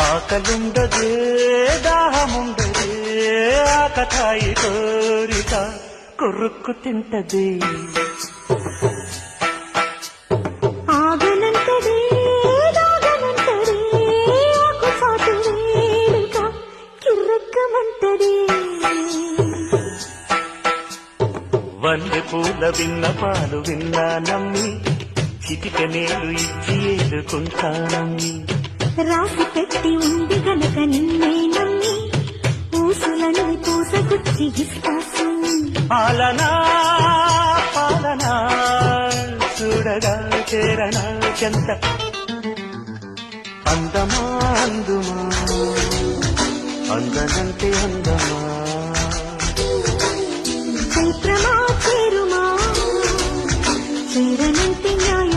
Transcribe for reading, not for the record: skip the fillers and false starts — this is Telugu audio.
ఆకలుండదే దాహముండదే ఆకతాయి కోరిక కొరుక్కు తింటదే ఆగనంటదే దాగనంటదే ఆకుచాటు వేడుక కిర్రెక్కమంటదే వల్లె పూల విన్న పాలు విన్నా నమ్మి చిటిక నేలు ఇచ్చి ఏలుకుంటానమ్మి రాసి పెట్టి ఉంది గనక నిన్నే నమ్మి ఊసులను పూసగుచ్చి ఇస్తాసు పాలనా పాలనా చూడగా చేరనా చెంత అందమా అందుమా అందనంటే అందమా చైత్రమా చేరుమా చేరనంటే న్యాయ